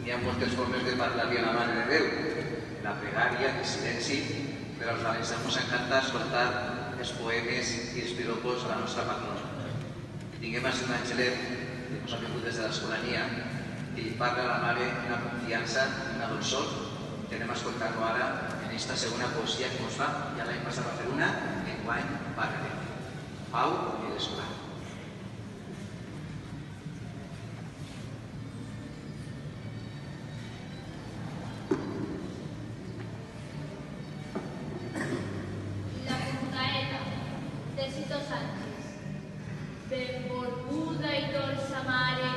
N'hi ha moltes formes de parlar-li a la Mare de Déu. La pregària, el silenci, però als valencians ens encanta escoltar els poemes i els piropos a la nostra patrona. Tinguem així un angelet que ens ha vingut des de l'Escolania i li parla a la Mare una confiança, una dolçor, que anem a escoltar-lo ara en aquesta segona poesia que ens fa. Ja l'any passat va fer una, enguany parlarem. Pau i l'Escolà. Benvolguda i dolça Mare,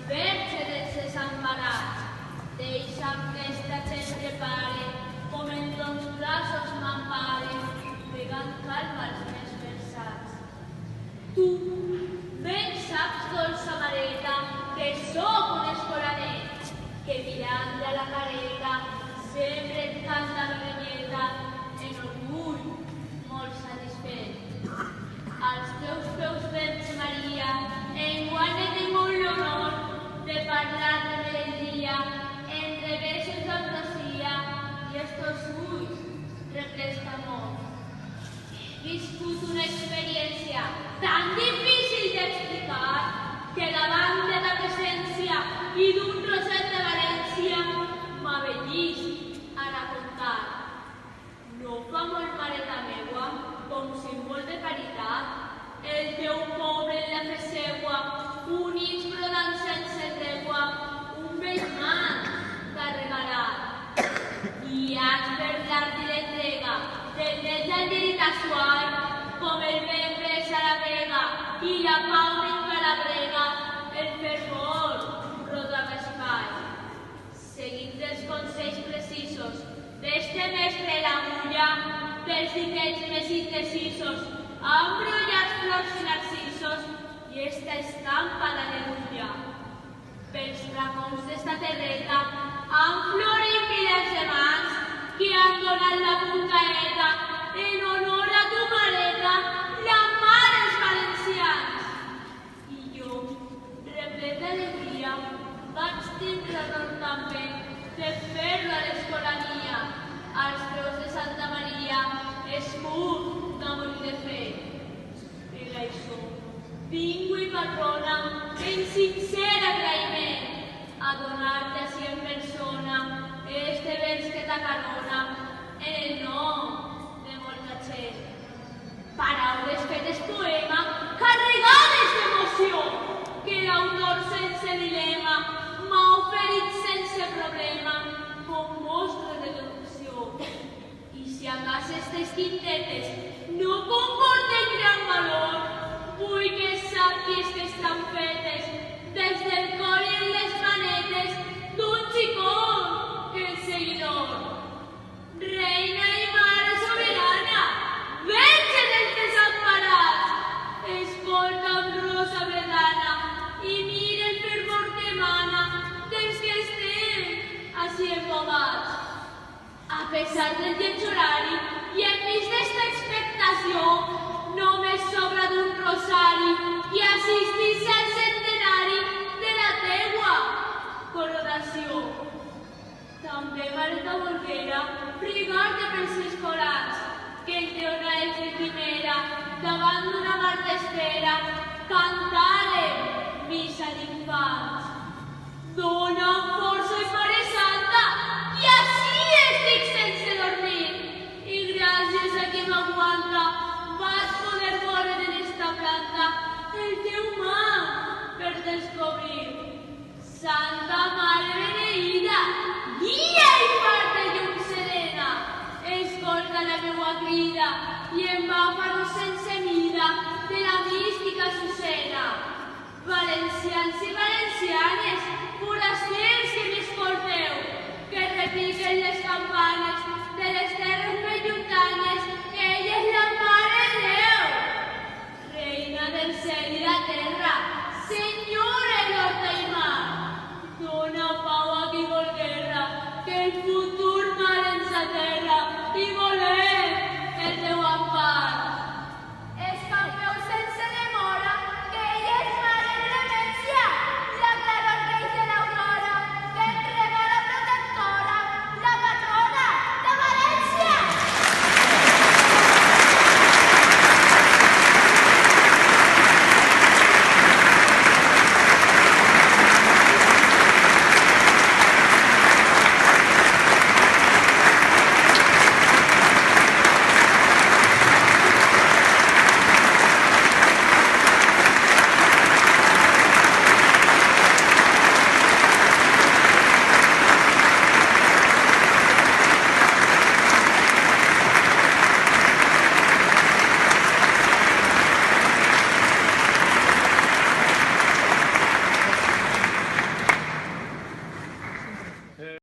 Verge dels desemparats, deixa'm que esta gent prepare, com en tons braços m'empare, pegant calma als meus versats. Tu ben saps, dolça Mareta, que sóc un escolanet, que mirant a la careta sempre et canta l'orelleta, en orgull molt satisfet. Als teus peus, Verge Maria, enguany he tingut l'honor de parlar de melodia entre versos d'ambrosia i estos ulls replets d'amor. He viscut una experiència tan difícil d'explicar que davant de la presència i d'un roset de València m'avellis a racontar. No fa molt, Mareta meua, com símbol de caritat, el teu poble en la fe seua, units brodant sense tregua, un vell man carregarà. I has per l'art i l'entrega, del net al llit suau, com el vent fresc a la grega, i la pau vinga a la brega, el fervor roda l'espai. Seguint els consells precisos d'este mestre l'agulla, pels diquets més indecisos, embrollats flors i narcisos, i esta estampa d'al·leluia. Pels racons d'esta terreta han florit milers de mans que han donat la puntaeta en honor a tu Mareta, la Mare dels Valencians. I jo, replet d'alegria, vaig tindre l'honor també de fer-lo a l'Escolania, als peus de Santa Maria, escut d'amor i de fe. Per això, vingo i patrona, en sincer agraïment, a donar-te així en persona este vers que t'acarona en el nom de molta gent. Paraules fetes poema, carregades d'emoció, que l'autor sense dilema m'ha oferit sense problema, com mostra de deducció. I si a cas estes quintetes no comporten gran valor, vull que sàpies que estan fetes des del cor i en les manetes d'un xicot que és seguidor. Reina i Mare soberana, Verge dels desemparats, escolta amb rosa bredana i mira el fervor que emana dels que estem així embobats. A pesar del lleig horari i enmig d'esta expectació, només sobra d'un rosari i assistís al centenari de la teua coronació. També, Mareta Volguera, pregar-te pels escolars, que el teu naix de primera, davant d'una mar d'espera, cantaren missa d'infants. Dona força i Mare Santa, i així estic sense dormir. I gràcies a qui m'aguanta, vaig poder veure en esta planta el teu mà per descobrir. Santa Mare beneïda, guia i part de llum serena, escolta la meua crida i embàfanos sense mida de la mística Azucena. Valencians i valencianes, forasters que m'escolteu, que repiquen les campanes de les terres més llunyanyes, ella és la Mare de Déu. Reina del cel i la terra, senyora l'horta i mar, dona pau a qui vol guerra, que el futur mar ens aterra.